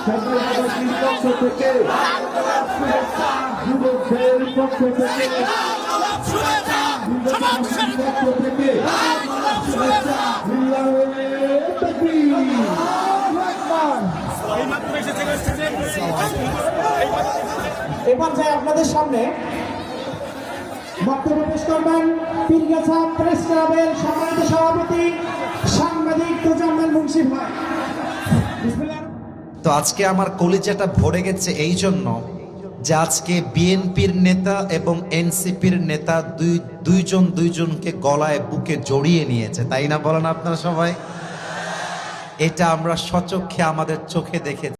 সরকারবাসীর পক্ষ থেকে যুবকদের পক্ষ থেকে পক্ষ থেকে এবার যাই আপনাদের সামনে বক্তব্য পেশ করবেন পীরগাছা প্রেস ক্লাবের সম্মানিত সভাপতি সাংবাদিক তোজাম্মেল মুন্সি ভাই। তো আজকে আমার কলিজাটা ভরে গেছে এই জন্য যে আজকে বিএনপির নেতা এবং এনসিপির নেতা দুইজনকে গলায় বুকে জড়িয়ে নিয়েছে, তাই না বলেন আপনারা সবাই? এটা আমরা স্বচক্ষে আমাদের চোখে দেখেছি।